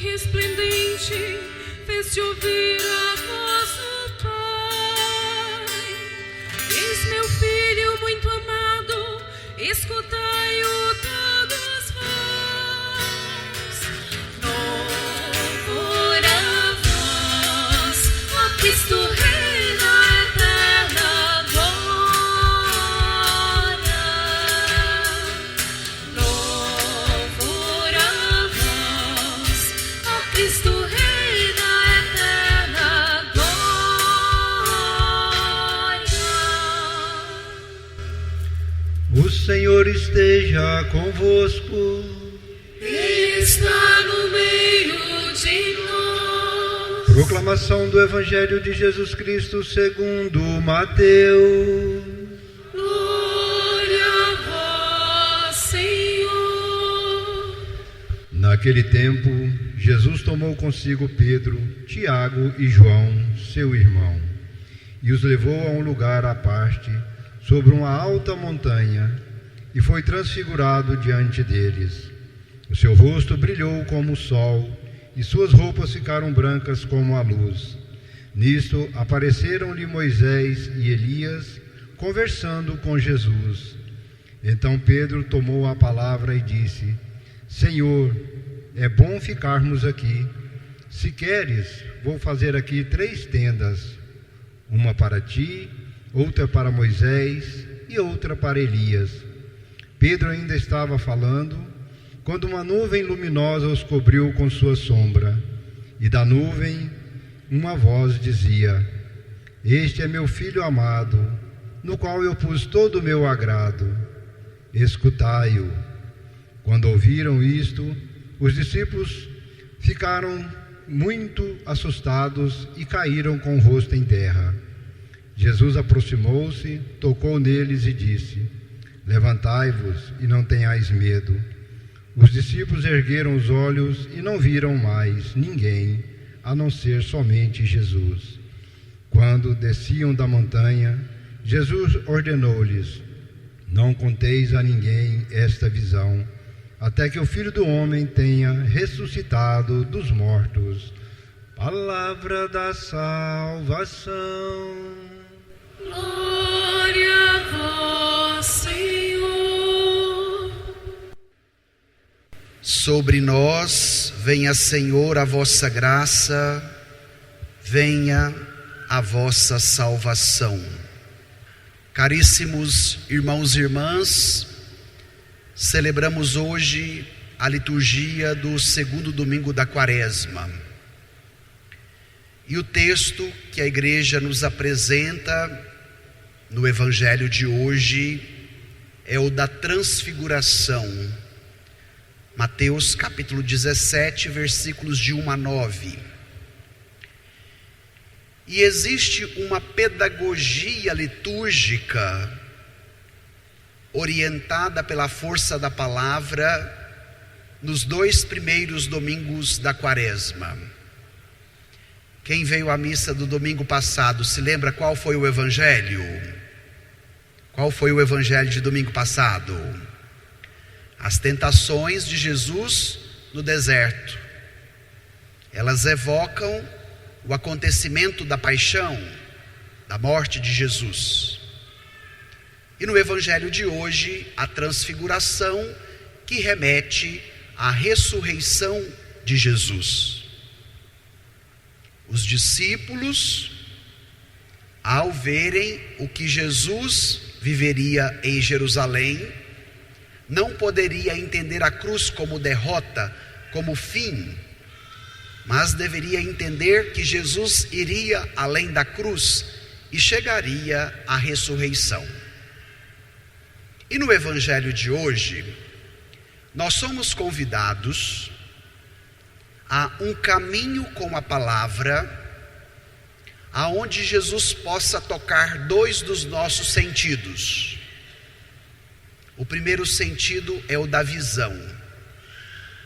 resplendente fez-te ouvir a voz do Pai. Eis meu filho muito amado, escutai-o todos vós. Louvor a vós, ó Cristo Rei da eterna glória. Louvor a vós, ó Cristo Rei da eterna glória. O Senhor esteja convosco. Ele está no meio de nós. Proclamação do Evangelho de Jesus Cristo segundo Mateus. Glória a vós, Senhor. Naquele tempo, Jesus tomou consigo Pedro, Tiago e João, seu irmão, e os levou a um lugar à parte, sobre uma alta montanha, e foi transfigurado diante deles. O seu rosto brilhou como o sol, e suas roupas ficaram brancas como a luz. Nisto apareceram-lhe Moisés e Elias, conversando com Jesus. Então Pedro tomou a palavra e disse: Senhor, é bom ficarmos aqui. Se queres, vou fazer aqui 3 tendas, uma para ti, outra para Moisés e outra para Elias. Pedro ainda estava falando, quando uma nuvem luminosa os cobriu com sua sombra, e da nuvem uma voz dizia: Este é meu filho amado, no qual eu pus todo o meu agrado. Escutai-o. Quando ouviram isto, os discípulos ficaram muito assustados e caíram com o rosto em terra. Jesus aproximou-se, tocou neles e disse: Levantai-vos e não tenhais medo. Os discípulos ergueram os olhos e não viram mais ninguém, a não ser somente Jesus. Quando desciam da montanha, Jesus ordenou-lhes: Não conteis a ninguém esta visão, até que o Filho do Homem tenha ressuscitado dos mortos. Palavra da salvação. Glória a vós, Senhor. Sobre nós venha, Senhor, a vossa graça, venha a vossa salvação. Caríssimos irmãos e irmãs, celebramos hoje a liturgia do 2º domingo da Quaresma. E o texto que a igreja nos apresenta no Evangelho de hoje é o da transfiguração. Mateus capítulo 17, versículos de 1 a 9. E existe uma pedagogia litúrgica orientada pela força da palavra nos 2 primeiros domingos da Quaresma. Quem veio à missa do domingo passado se lembra qual foi o evangelho? Qual foi o evangelho de domingo passado? As tentações de Jesus no deserto. Elas evocam o acontecimento da paixão, da morte de Jesus. E no evangelho de hoje, a transfiguração, que remete à ressurreição de Jesus. Os discípulos, ao verem o que Jesus viveria em Jerusalém, não poderia entender a cruz como derrota, como fim, mas deveria entender que Jesus iria além da cruz e chegaria à ressurreição. E no evangelho de hoje, nós somos convidados a um caminho com a palavra, aonde Jesus possa tocar 2 dos nossos sentidos. O primeiro sentido é o da visão.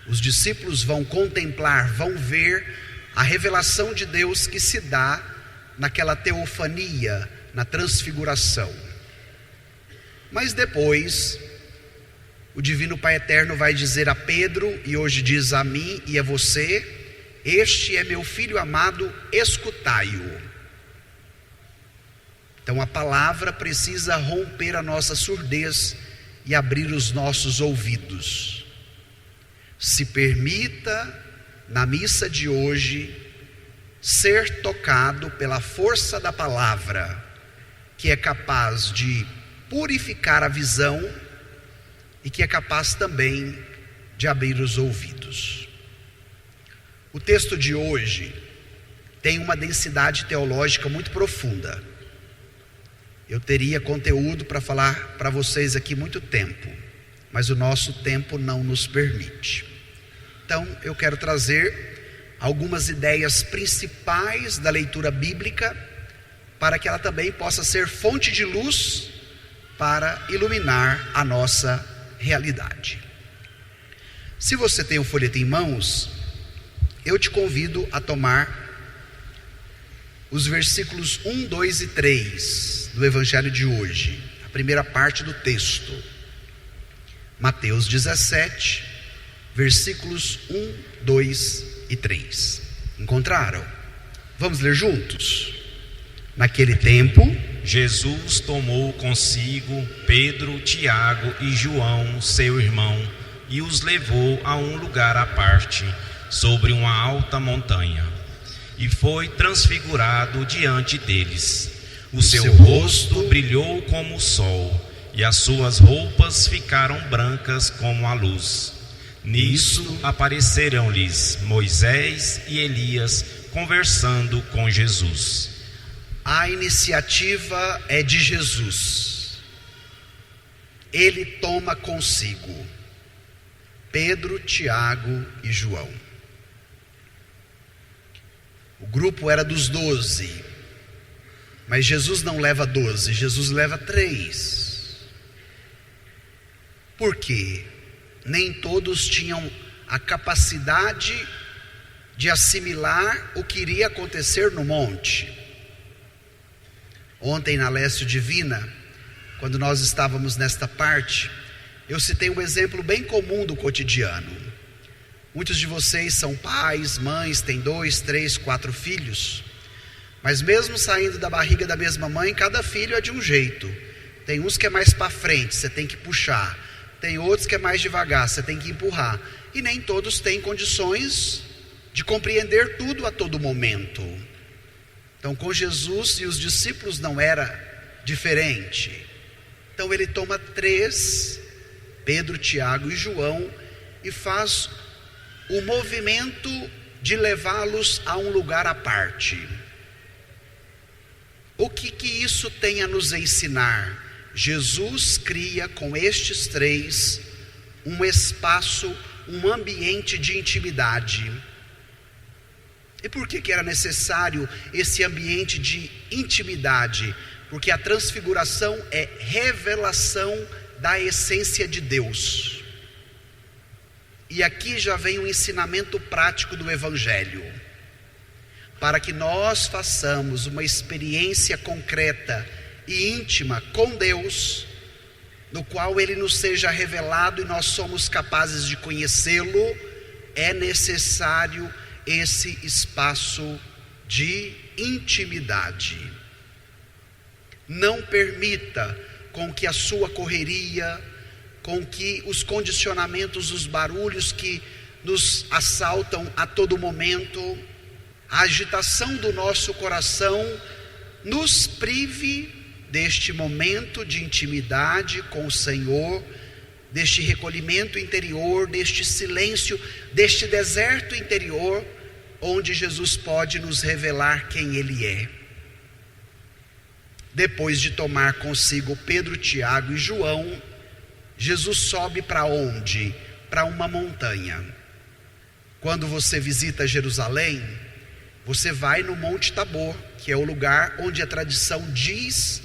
Os discípulos vão contemplar, vão ver a revelação de Deus que se dá naquela teofania, na transfiguração. Mas depois, o Divino Pai Eterno vai dizer a Pedro, e hoje diz a mim e a você, este é meu filho amado, escutai-o. Então a palavra precisa romper a nossa surdez e abrir os nossos ouvidos. Se permita, na missa de hoje, ser tocado pela força da palavra, que é capaz de purificar a visão e que é capaz também de abrir os ouvidos. O texto de hoje tem uma densidade teológica muito profunda. Eu teria conteúdo para falar para vocês aqui muito tempo, mas o nosso tempo não nos permite. Então eu quero trazer algumas ideias principais da leitura bíblica, para que ela também possa ser fonte de luz para iluminar a nossa realidade. Se você tem o folheto em mãos, eu te convido a tomar os versículos 1, 2 e 3 do Evangelho de hoje, a primeira parte do texto. Mateus 17, versículos 1, 2 e 3. Encontraram? Vamos ler juntos? Naquele tempo, Jesus tomou consigo Pedro, Tiago e João, seu irmão, e os levou a um lugar à parte, sobre uma alta montanha, e foi transfigurado diante deles. O seu rosto brilhou como o sol, e as suas roupas ficaram brancas como a luz. Nisso apareceram-lhes Moisés e Elias conversando com Jesus. A iniciativa é de Jesus. Ele toma consigo Pedro, Tiago e João. O grupo era dos 12, mas Jesus não leva 12, Jesus leva 3. Por quê? Nem todos tinham a capacidade de assimilar o que iria acontecer no monte. Ontem na Lécio Divina, quando nós estávamos nesta parte, eu citei um exemplo bem comum do cotidiano. Muitos de vocês são pais, mães, têm 2, 3, 4 filhos, mas mesmo saindo da barriga da mesma mãe, cada filho é de um jeito. Tem uns que é mais para frente, você tem que puxar. Tem outros que é mais devagar, você tem que empurrar. E nem todos têm condições de compreender tudo a todo momento. Então com Jesus e os discípulos não era diferente. Então ele toma 3, Pedro, Tiago e João, e faz o movimento de levá-los a um lugar à parte. O que isso tem a nos ensinar? Jesus cria com estes 3 um espaço, um ambiente de intimidade. E por que era necessário esse ambiente de intimidade? Porque a transfiguração é revelação da essência de Deus. E aqui já vem o ensinamento prático do Evangelho. Para que nós façamos uma experiência concreta e íntima com Deus, no qual Ele nos seja revelado e nós somos capazes de conhecê-lo, é necessário esse espaço de intimidade. Não permita com que a sua correria, com que os condicionamentos, os barulhos que nos assaltam a todo momento, a agitação do nosso coração, nos prive deste momento de intimidade com o Senhor, deste recolhimento interior, deste silêncio, deste deserto interior, onde Jesus pode nos revelar quem Ele é. Depois de tomar consigo Pedro, Tiago e João, Jesus sobe para onde? Para uma montanha. Quando você visita Jerusalém, você vai no Monte Tabor, que é o lugar onde a tradição diz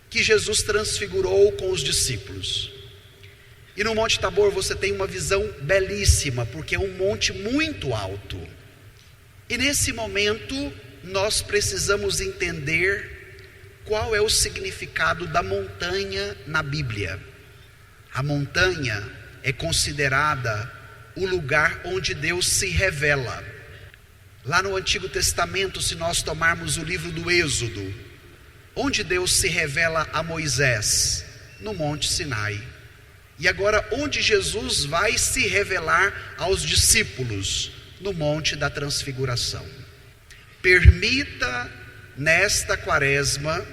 que Jesus transfigurou com os discípulos. E no Monte Tabor você tem uma visão belíssima, porque é um monte muito alto. E nesse momento nós precisamos entender qual é o significado da montanha na Bíblia. A montanha é considerada o lugar onde Deus se revela. Lá no Antigo Testamento, se nós tomarmos o livro do Êxodo, onde Deus se revela a Moisés? No Monte Sinai. E agora, onde Jesus vai se revelar aos discípulos? No Monte da Transfiguração. Permita nesta quaresma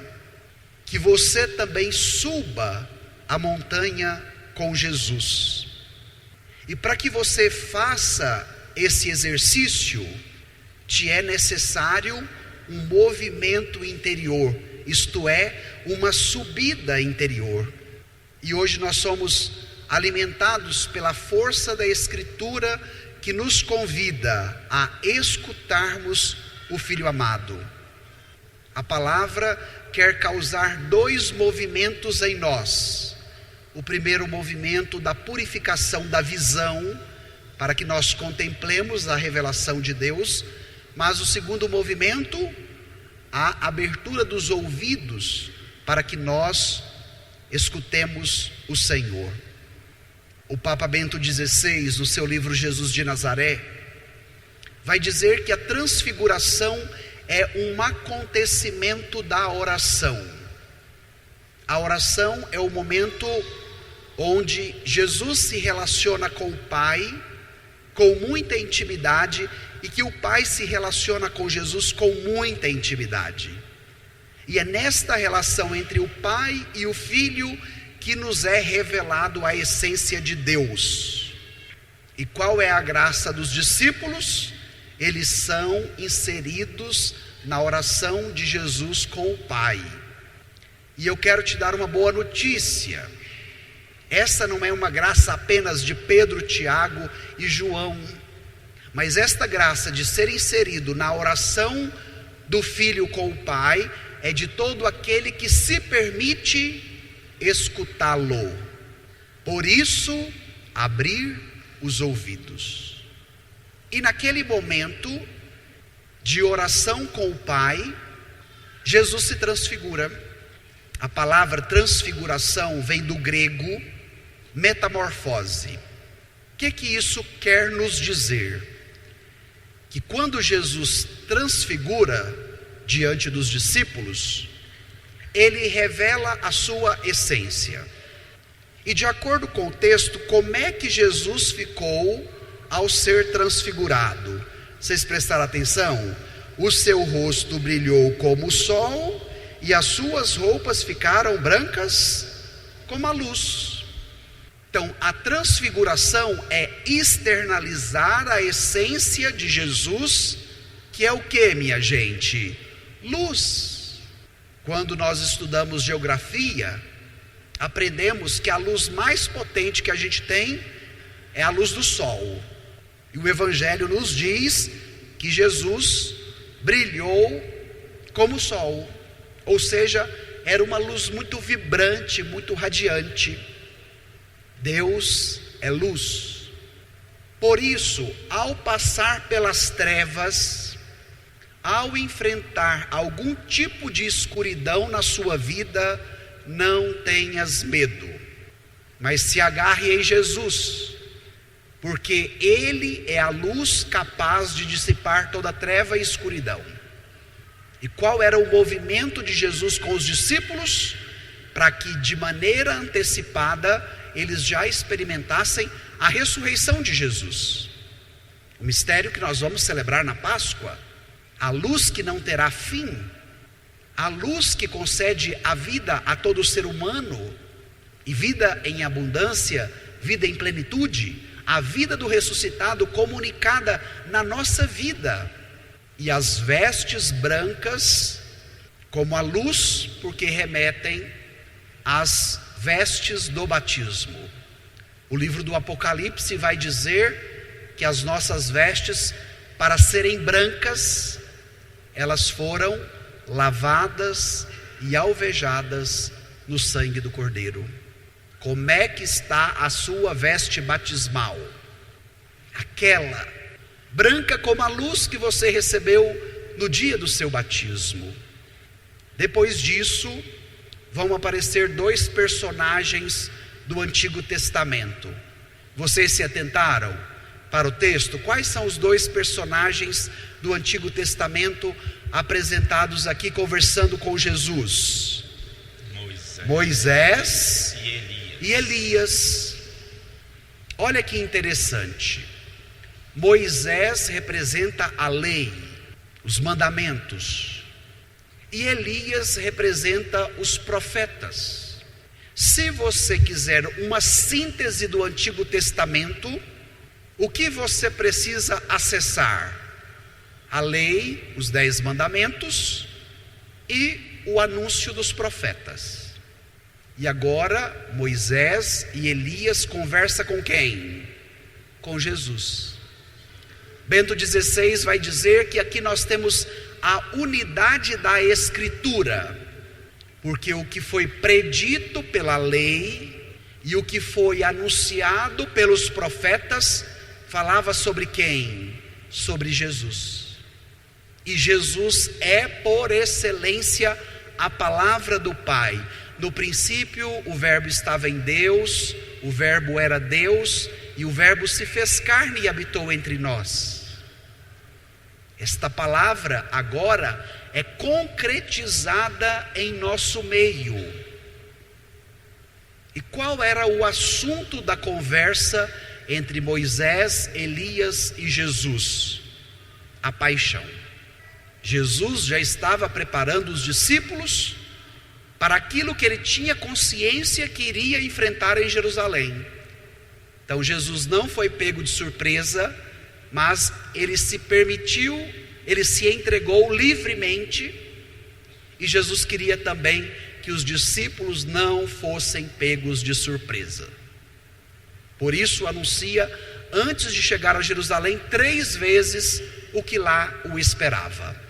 que você também suba a montanha com Jesus. E para que você faça esse exercício, te é necessário um movimento interior, isto é, uma subida interior. E hoje nós somos alimentados pela força da Escritura que nos convida a escutarmos o Filho amado. A palavra quer causar dois movimentos em nós. O primeiro movimento da purificação da visão, para que nós contemplemos a revelação de Deus, mas o segundo movimento, a abertura dos ouvidos, para que nós escutemos o Senhor. O Papa Bento XVI, no seu livro Jesus de Nazaré, vai dizer que a transfiguração é um acontecimento da oração. A oração é o momento onde Jesus se relaciona com o Pai com muita intimidade e que o Pai se relaciona com Jesus com muita intimidade. E é nesta relação entre o Pai e o Filho que nos é revelado a essência de Deus. E qual é a graça dos discípulos? Eles são inseridos na oração de Jesus com o Pai. E eu quero te dar uma boa notícia. Essa não é uma graça apenas de Pedro, Tiago e João, mas esta graça de ser inserido na oração do Filho com o Pai é de todo aquele que se permite escutá-lo. Por isso, abrir os ouvidos. E naquele momento de oração com o Pai, Jesus se transfigura. A palavra transfiguração vem do grego metamorfose. O que isso quer nos dizer? Que quando Jesus transfigura diante dos discípulos, ele revela a sua essência. E de acordo com o texto, como é que Jesus ficou ao ser transfigurado? Vocês prestaram atenção? O seu rosto brilhou como o sol e as suas roupas ficaram brancas como a luz. Então, a transfiguração é externalizar a essência de Jesus, que é o que, minha gente? Luz. Quando nós estudamos geografia, aprendemos que a luz mais potente que a gente tem é a luz do sol. E o Evangelho nos diz que Jesus brilhou como o sol. Ou seja, era uma luz muito vibrante, muito radiante. Deus é luz. Por isso, ao passar pelas trevas, ao enfrentar algum tipo de escuridão na sua vida, não tenhas medo, mas se agarre em Jesus, porque Ele é a luz capaz de dissipar toda treva e escuridão. E qual era o movimento de Jesus com os discípulos? Para que de maneira antecipada eles já experimentassem a ressurreição de Jesus. O mistério que nós vamos celebrar na Páscoa, a luz que não terá fim, a luz que concede a vida a todo ser humano, e vida em abundância, vida em plenitude, a vida do ressuscitado comunicada na nossa vida. E as vestes brancas como a luz, porque remetem às vestes do batismo. O livro do Apocalipse vai dizer que as nossas vestes, para serem brancas, elas foram lavadas e alvejadas no sangue do Cordeiro. Como é que está a sua veste batismal? Aquela branca como a luz que você recebeu no dia do seu batismo. Depois disso, vão aparecer dois personagens do Antigo Testamento. Vocês se atentaram? para o texto, quais são os dois personagens do Antigo Testamento apresentados aqui conversando com Jesus? Moisés e Elias. Olha que interessante. Moisés representa a lei, os mandamentos, e Elias representa os profetas. Se você quiser uma síntese do Antigo Testamento, o que você precisa acessar? A lei, os 10 mandamentos e o anúncio dos profetas. E agora Moisés e Elias conversam com quem? Com Jesus. Bento XVI vai dizer que aqui nós temos a unidade da Escritura, porque o que foi predito pela lei e o que foi anunciado pelos profetas falava sobre quem? Sobre Jesus. E Jesus é, por excelência, a palavra do Pai. No princípio, o Verbo estava em Deus, o Verbo era Deus, e o Verbo se fez carne e habitou entre nós. Esta palavra agora é concretizada em nosso meio. E qual era o assunto da conversa entre Moisés, Elias e Jesus? A paixão. Jesus já estava preparando os discípulos para aquilo que ele tinha consciência que iria enfrentar em Jerusalém. Então Jesus não foi pego de surpresa, mas ele se permitiu, ele se entregou livremente, e Jesus queria também que os discípulos não fossem pegos de surpresa. Por isso anuncia, antes de chegar a Jerusalém, 3 vezes o que lá o esperava.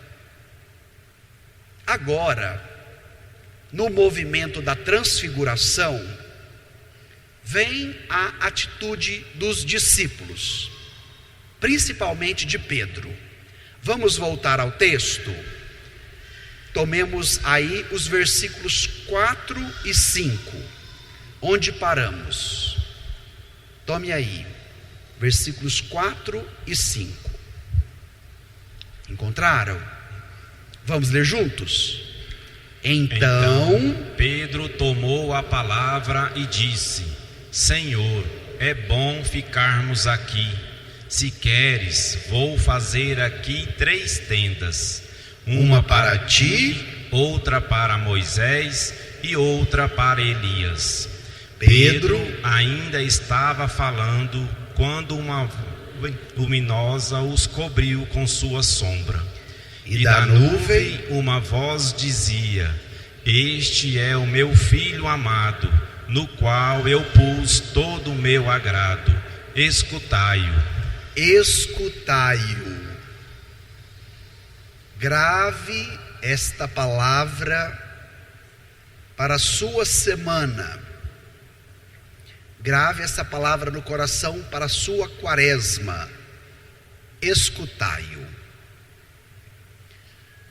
Agora, no movimento da transfiguração, vem a atitude dos discípulos, principalmente de Pedro. Vamos voltar ao texto? Tomemos aí os versículos 4 e 5, onde paramos. Tome aí, versículos 4 e 5. Encontraram? Vamos ler juntos? Então Pedro tomou a palavra e disse: Senhor, é bom ficarmos aqui. Se queres, vou fazer aqui 3 tendas, uma para ti, outra para Moisés e outra para Elias. Pedro ainda estava falando quando uma luminosa os cobriu com sua sombra. E da nuvem uma voz dizia: Este é o meu filho amado, no qual eu pus todo o meu agrado. Escutai-o. Escutai-o. Grave esta palavra para a sua semana. Grave essa palavra no coração para a sua quaresma. Escutai-o.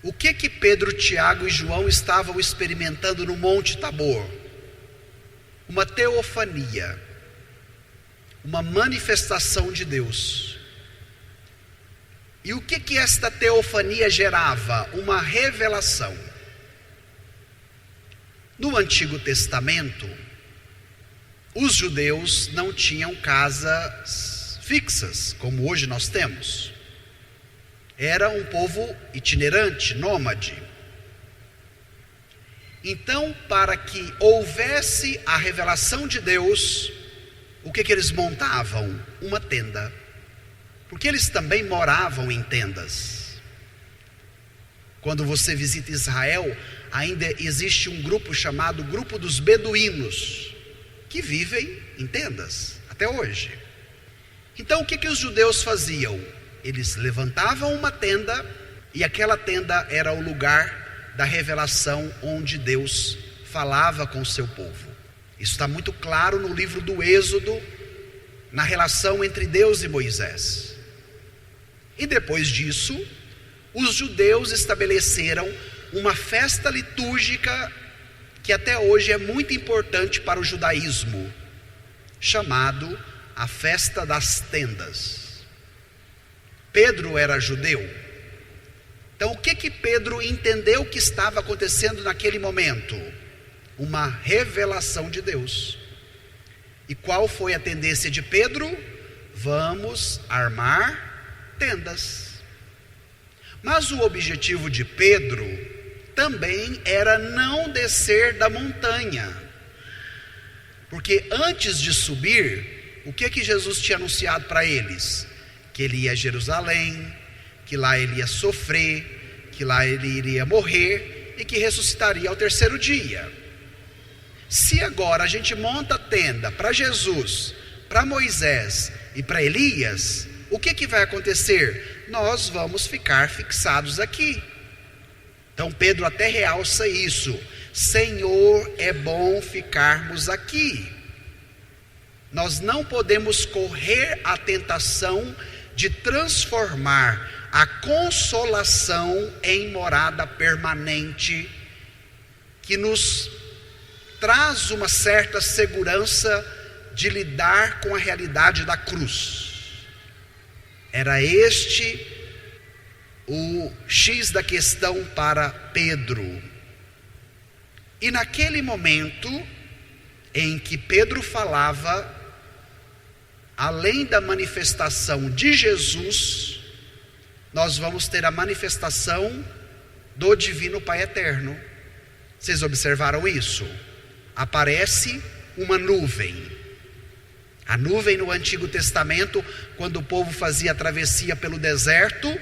O que Pedro, Tiago e João estavam experimentando no Monte Tabor? Uma teofania, uma manifestação de Deus. E o que esta teofania gerava? Uma revelação. No Antigo Testamento, os judeus não tinham casas fixas, como hoje nós temos. Era um povo itinerante, nômade. Então, para que houvesse a revelação de Deus, o que eles montavam? Uma tenda. Porque eles também moravam em tendas. Quando você visita Israel, ainda existe um grupo chamado Grupo dos Beduínos, que vivem em tendas, até hoje. Então, o que os judeus faziam? Eles levantavam uma tenda, e aquela tenda era o lugar da revelação onde Deus falava com o seu povo. Isso está muito claro no livro do Êxodo, na relação entre Deus e Moisés. E depois disso, os judeus estabeleceram uma festa litúrgica que até hoje é muito importante para o judaísmo, chamado a Festa das Tendas. Pedro era judeu. Então o que Pedro entendeu que estava acontecendo naquele momento? Uma revelação de Deus. E qual foi a tendência de Pedro? Vamos armar tendas. Mas o objetivo de Pedro também era não descer da montanha. Porque antes de subir, o que Jesus tinha anunciado para eles? Que ele ia a Jerusalém, que lá ele ia sofrer, que lá ele iria morrer e que ressuscitaria ao terceiro dia. Se agora a gente monta tenda para Jesus, para Moisés e para Elias, o que vai acontecer? Nós vamos ficar fixados aqui. Então Pedro até realça isso: Senhor, é bom ficarmos aqui. Nós não podemos correr a tentação de transformar a consolação em morada permanente, que nos traz uma certa segurança de lidar com a realidade da cruz. Era este o X da questão para Pedro. E naquele momento em que Pedro falava, além da manifestação de Jesus, nós vamos ter a manifestação do Divino Pai Eterno. Vocês observaram isso? Aparece uma nuvem. A nuvem no Antigo Testamento, quando o povo fazia a travessia pelo deserto,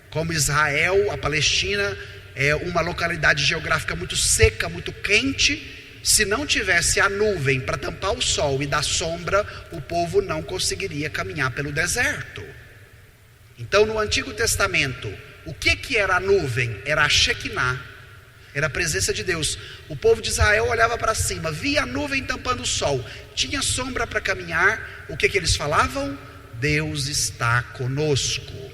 como Israel, a Palestina, é uma localidade geográfica muito seca, muito quente. Se não tivesse a nuvem para tampar o sol e dar sombra, o povo não conseguiria caminhar pelo deserto. Então no Antigo Testamento, o que era a nuvem? Era a Shekinah, era a presença de Deus. O povo de Israel olhava para cima, via a nuvem tampando o sol, tinha sombra para caminhar. O que eles falavam? Deus está conosco.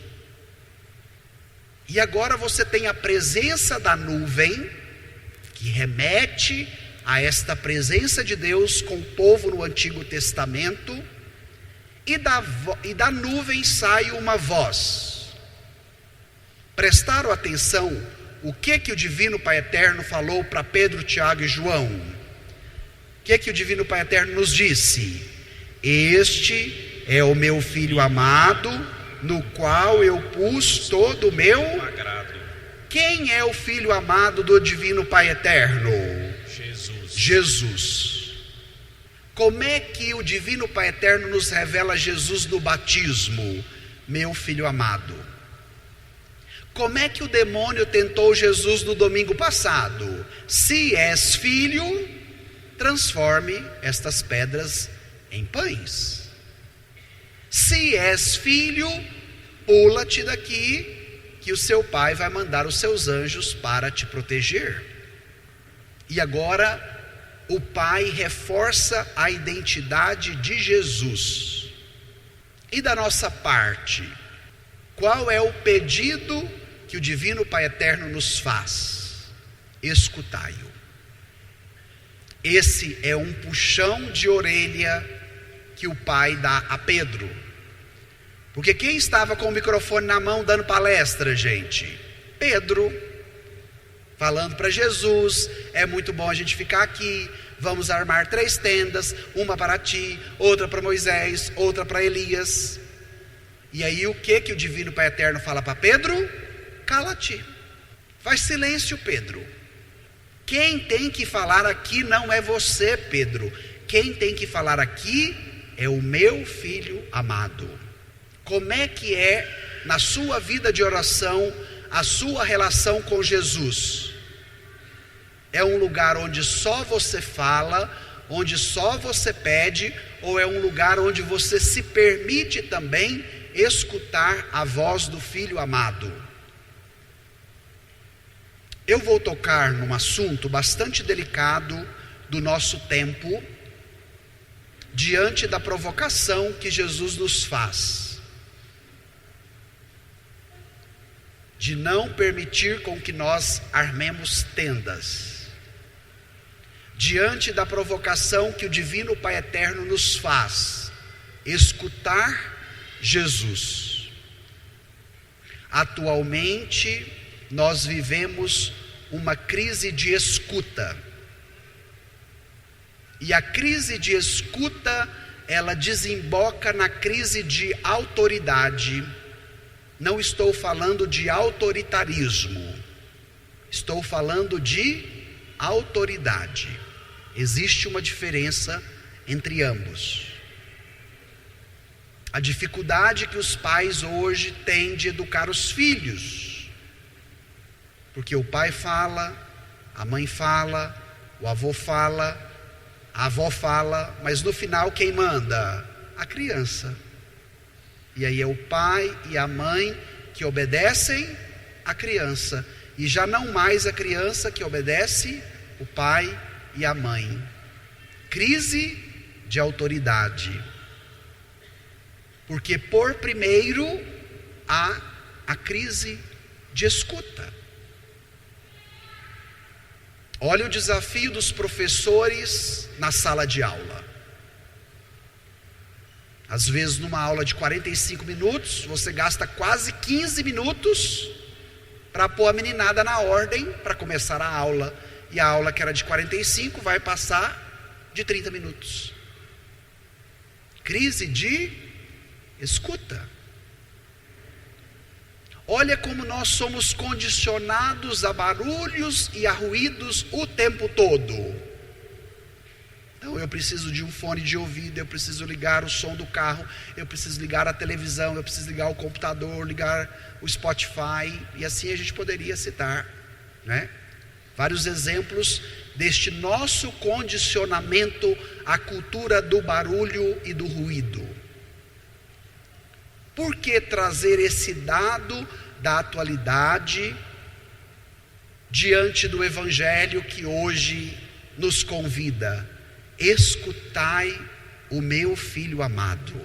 E agora você tem a presença da nuvem, que remete a esta presença de Deus com o povo no Antigo Testamento, e da nuvem sai uma voz. Prestaram atenção o que o Divino Pai Eterno falou para Pedro, Tiago e João? O que o Divino Pai Eterno nos disse? Este é o meu Filho amado, no qual eu pus todo o meu agrado. Quem é o Filho amado do Divino Pai Eterno? Jesus. Como é que o Divino Pai Eterno nos revela Jesus no batismo? Meu Filho amado. Como é que o demônio tentou Jesus no domingo passado? Se és filho, transforme estas pedras em pães. Se és filho, pula-te daqui, que o seu pai vai mandar os seus anjos para te proteger. E agora o Pai reforça a identidade de Jesus. E da nossa parte, qual é o pedido que o Divino Pai Eterno nos faz? Escutai-o. Esse é um puxão de orelha que o Pai dá a Pedro. Porque quem estava com o microfone na mão dando palestra, gente? Pedro, falando para Jesus: é muito bom a gente ficar aqui, vamos armar 3 tendas, uma para ti, outra para Moisés, outra para Elias. E aí o que o Divino Pai Eterno fala para Pedro? Cala-te, faz silêncio, Pedro. Quem tem que falar aqui não é você, Pedro. Quem tem que falar aqui é o meu Filho amado. Como é que é na sua vida de oração a sua relação com Jesus? É um lugar onde só você fala, onde só você pede, ou é um lugar onde você se permite também escutar a voz do Filho amado? Eu vou tocar num assunto bastante delicado do nosso tempo, diante da provocação que Jesus nos faz, de não permitir com que nós armemos tendas, diante da provocação que o Divino Pai Eterno nos faz, escutar Jesus. Atualmente, nós vivemos uma crise de escuta. E a crise de escuta, ela desemboca na crise de autoridade. Não estou falando de autoritarismo, estou falando de autoridade. Existe uma diferença entre ambos. A dificuldade que os pais hoje têm de educar os filhos, porque o pai fala, a mãe fala, o avô fala, a avó fala, mas no final quem manda? A criança. E aí é o pai e a mãe que obedecem a criança, e já não mais a criança que obedece o pai e a mãe. Crise de autoridade. Porque por primeiro há a crise de escuta. Olha o desafio dos professores na sala de aula. Às vezes numa aula de 45 minutos, você gasta quase 15 minutos para pôr a meninada na ordem para começar a aula. E a aula que era de 45 vai passar de 30 minutos. Crise de escuta. Olha como nós somos condicionados a barulhos e a ruídos o tempo todo. Então eu preciso de um fone de ouvido, eu preciso ligar o som do carro, eu preciso ligar a televisão, eu preciso ligar o computador, ligar o Spotify, e assim a gente poderia citar, né? Vários exemplos deste nosso condicionamento à cultura do barulho e do ruído. Por que trazer esse dado da atualidade diante do Evangelho que hoje nos convida? Escutai o meu filho amado.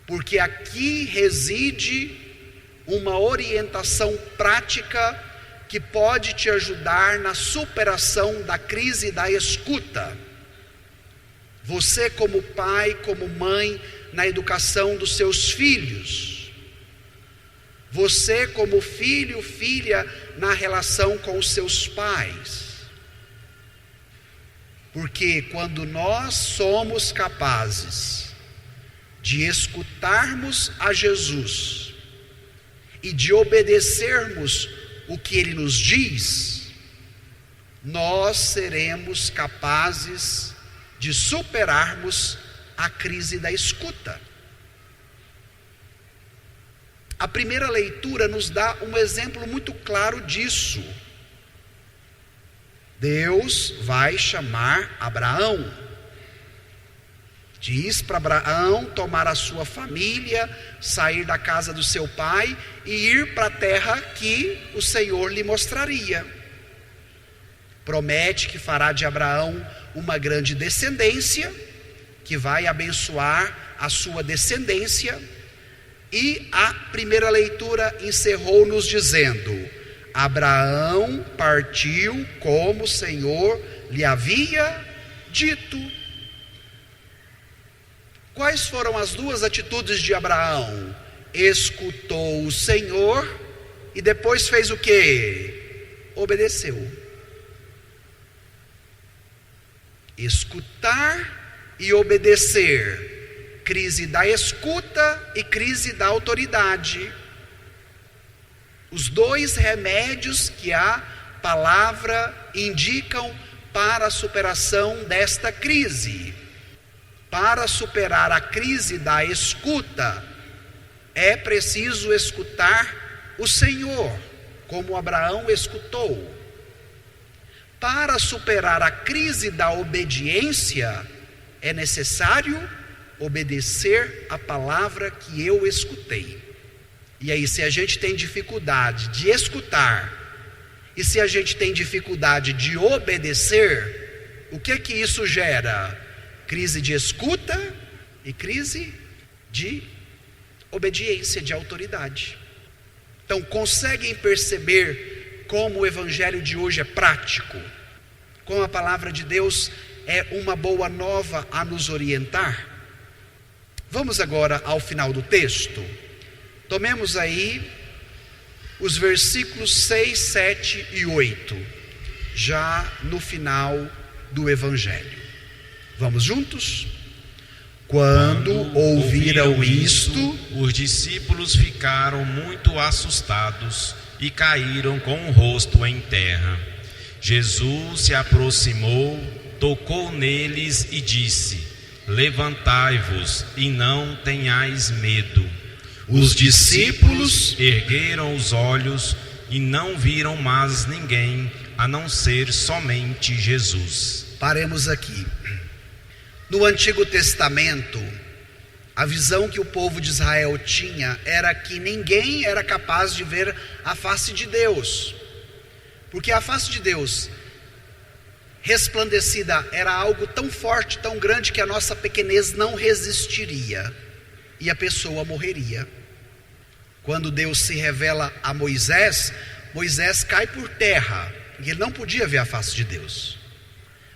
Porque aqui reside uma orientação prática que pode te ajudar na superação da crise da escuta. Você como pai, como mãe, na educação dos seus filhos. Você como filho, filha, na relação com os seus pais. Porque quando nós somos capazes de escutarmos a Jesus e de obedecermos o que Ele nos diz, nós seremos capazes de superarmos a crise da escuta. A primeira leitura nos dá um exemplo muito claro disso. Deus vai chamar Abraão. Diz para Abraão tomar a sua família, sair da casa do seu pai e ir para a terra que o Senhor lhe mostraria. Promete que fará de Abraão uma grande descendência, que vai abençoar a sua descendência. E a primeira leitura encerrou nos dizendo: Abraão partiu como o Senhor lhe havia dito. Quais foram as duas atitudes de Abraão? Escutou o Senhor e depois fez o quê? Obedeceu. Escutar e obedecer. Crise da escuta e crise da autoridade. Os dois remédios que a palavra indicam para a superação desta crise. Para superar a crise da escuta, é preciso escutar o Senhor, como Abraão escutou. Para superar a crise da obediência, é necessário obedecer a palavra que eu escutei. E aí, se a gente tem dificuldade de escutar, e se a gente tem dificuldade de obedecer, o que isso gera? Crise de escuta e crise de obediência, de autoridade. Então, conseguem perceber como o evangelho de hoje é prático? Como a palavra de Deus é uma boa nova a nos orientar? Vamos agora ao final do texto. Tomemos aí os versículos 6, 7 e 8, já no final do Evangelho. Vamos juntos? Quando ouviram isto, os discípulos ficaram muito assustados e caíram com o rosto em terra. Jesus se aproximou, tocou neles e disse: levantai-vos e não tenhais medo. os discípulos ergueram os olhos e não viram mais ninguém, a não ser somente Jesus. Paremos aqui. No Antigo Testamento, a visão que o povo de Israel tinha era que ninguém era capaz de ver a face de Deus, porque a face de Deus resplandecida era algo tão forte, tão grande, que a nossa pequenez não resistiria e a pessoa morreria. Quando Deus se revela a Moisés, Moisés cai por terra, porque ele não podia ver a face de Deus.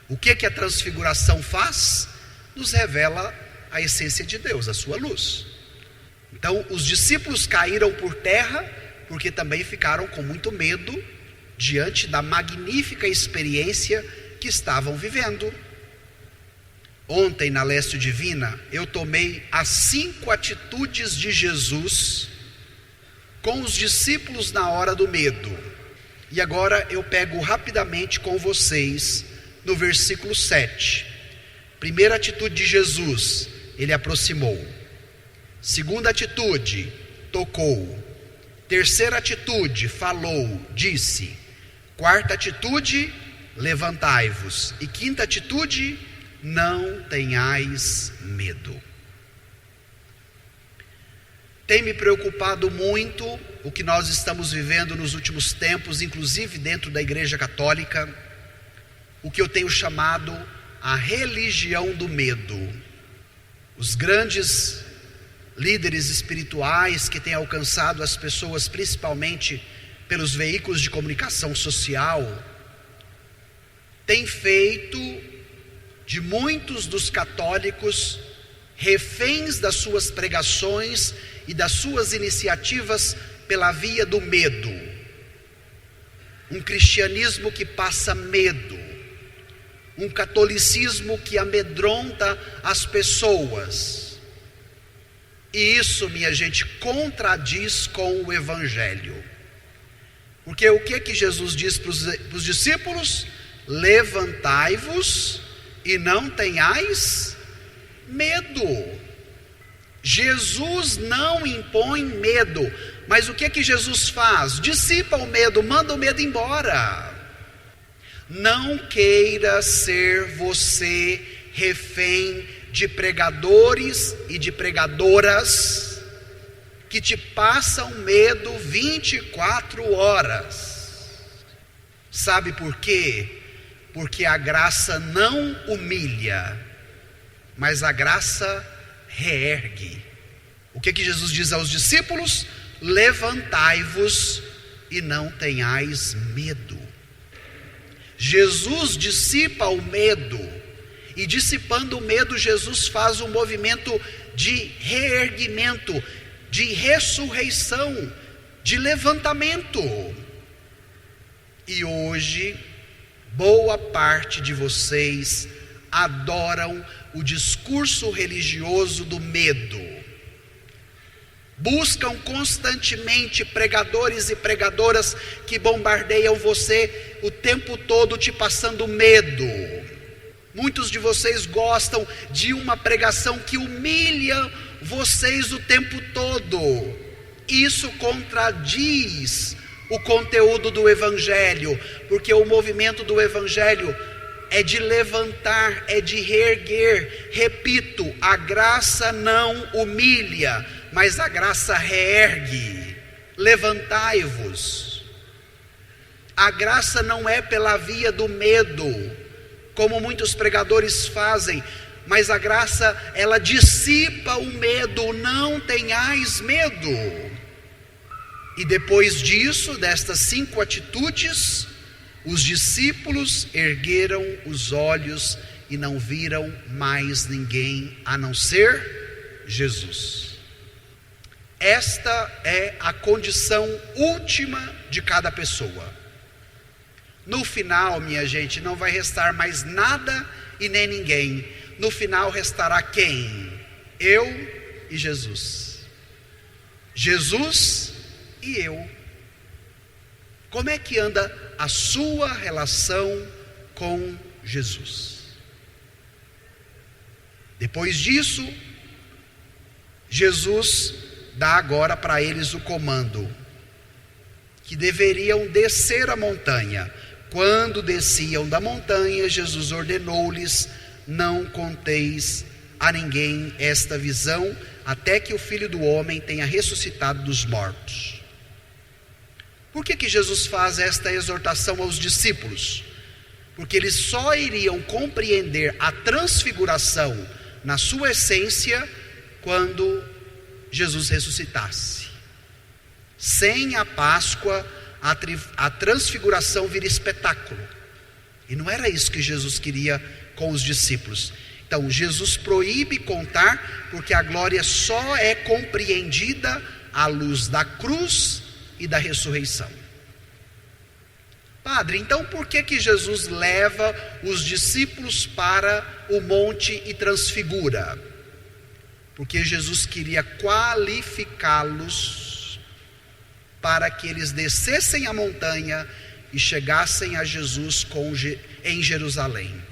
O que a transfiguração faz? Nos revela a essência de Deus, a sua luz. Então os discípulos caíram por terra, porque também ficaram com muito medo diante da magnífica experiência que estavam vivendo. Ontem na Lécio Divina eu tomei as 5 atitudes de Jesus com os discípulos na hora do medo. E agora eu pego rapidamente com vocês no versículo 7. Primeira atitude de Jesus, ele aproximou. Segunda atitude, tocou. Terceira atitude, falou, disse. Quarta atitude, levantai-vos. E quinta atitude, não tenhais medo. Tem me preocupado muito o que nós estamos vivendo nos últimos tempos, inclusive dentro da Igreja Católica, o que eu tenho chamado a religião do medo. Os grandes líderes espirituais que têm alcançado as pessoas, principalmente pelos veículos de comunicação social, têm feito de muitos dos católicos reféns das suas pregações e das suas iniciativas pela via do medo. Um cristianismo que passa medo, um catolicismo que amedronta as pessoas. E isso, minha gente, contradiz com o Evangelho. Porque o que Jesus diz para os discípulos? Levantai-vos e não tenhais medo. Jesus não impõe medo, mas o que Jesus faz? Dissipa o medo, manda o medo embora. Não queira ser você refém de pregadores e de pregadoras que te passam medo 24 horas. Sabe por quê? Porque a graça não humilha, mas a graça reergue. O que Jesus diz aos discípulos? Levantai-vos e não tenhais medo. Jesus dissipa o medo, e dissipando o medo, Jesus faz um movimento de reerguimento, de ressurreição, de levantamento. E hoje, boa parte de vocês adoram o discurso religioso do medo. Buscam constantemente pregadores e pregadoras que bombardeiam você o tempo todo, te passando medo. Muitos de vocês gostam de uma pregação que humilha vocês o tempo todo. Isso contradiz o conteúdo do Evangelho, porque o movimento do Evangelho é de levantar, é de reerguer. Repito, a graça não humilha, mas a graça reergue. Levantai-vos. A graça não é pela via do medo, como muitos pregadores fazem, mas a graça, ela dissipa o medo. Não tenhais medo. E depois disso, destas 5 atitudes, os discípulos ergueram os olhos e não viram mais ninguém a não ser Jesus. Esta é a condição última de cada pessoa. No final, minha gente, não vai restar mais nada e nem ninguém. No final restará quem? Eu e Jesus. Jesus e eu. Como é que anda a sua relação com Jesus? Depois disso, Jesus dá agora para eles o comando, que deveriam descer a montanha. Quando desciam da montanha, Jesus ordenou-lhes: não conteis a ninguém esta visão, até que o Filho do Homem tenha ressuscitado dos mortos. Por que Jesus faz esta exortação aos discípulos? Porque eles só iriam compreender a transfiguração na sua essência quando Jesus ressuscitasse. Sem a Páscoa, a transfiguração vira espetáculo. E não era isso que Jesus queria com os discípulos. Então, Jesus proíbe contar, porque a glória só é compreendida à luz da cruz e da ressurreição. Padre, então por que Jesus leva os discípulos para o monte e transfigura? Porque Jesus queria qualificá-los para que eles descessem a montanha e chegassem a Jesus em Jerusalém.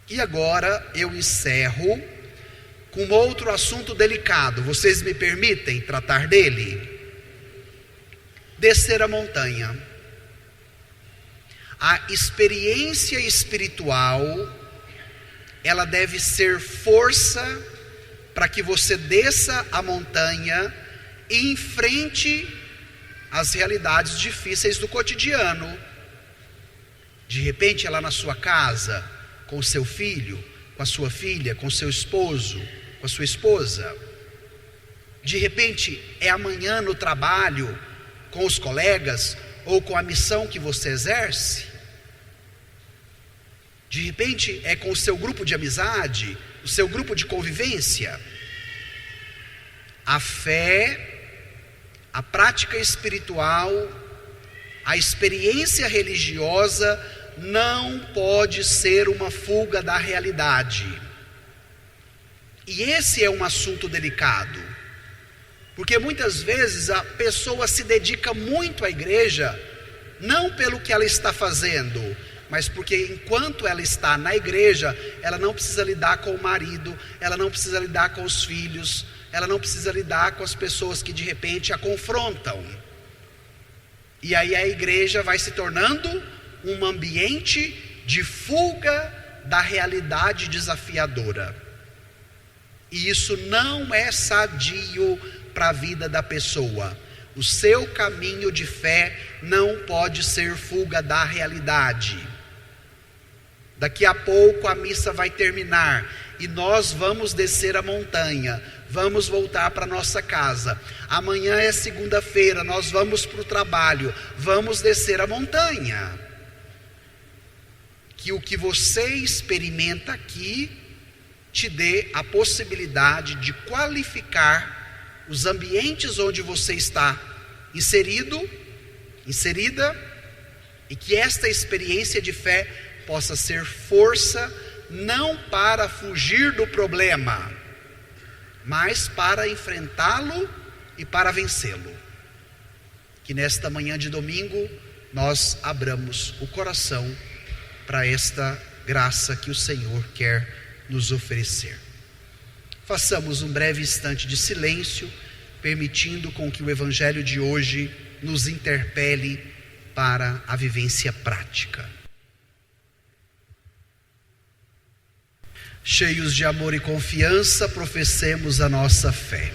E agora eu encerro com outro assunto delicado. Vocês me permitem tratar dele? Descer a montanha. A experiência espiritual, ela deve ser força para que você desça a montanha e enfrente as realidades difíceis do cotidiano. De repente é lá na sua casa, com o seu filho, com a sua filha, com o seu esposo, com a sua esposa. De repente é amanhã no trabalho, com os colegas, ou com a missão que você exerce. De repente é com o seu grupo de amizade, o seu grupo de convivência. A fé, a prática espiritual, a experiência religiosa não pode ser uma fuga da realidade. E esse é um assunto delicado, porque muitas vezes a pessoa se dedica muito à igreja, não pelo que ela está fazendo, mas porque enquanto ela está na igreja, ela não precisa lidar com o marido, ela não precisa lidar com os filhos, ela não precisa lidar com as pessoas que de repente a confrontam. E aí a igreja vai se tornando um ambiente de fuga da realidade desafiadora. E isso não é sadio para a vida da pessoa. O seu caminho de fé não pode ser fuga da realidade. Daqui a pouco a missa vai terminar e nós vamos descer a montanha, vamos voltar para nossa casa. Amanhã é segunda-feira, nós vamos para o trabalho, vamos descer a montanha. Que o que você experimenta aqui te dê a possibilidade de qualificar os ambientes onde você está inserida, e que esta experiência de fé possa ser força não para fugir do problema, mas para enfrentá-lo e para vencê-lo. Que nesta manhã de domingo nós abramos o coração para esta graça que o Senhor quer nos oferecer. Façamos um breve instante de silêncio, permitindo com que o Evangelho de hoje nos interpele para a vivência prática. Cheios de amor e confiança, professemos a nossa fé.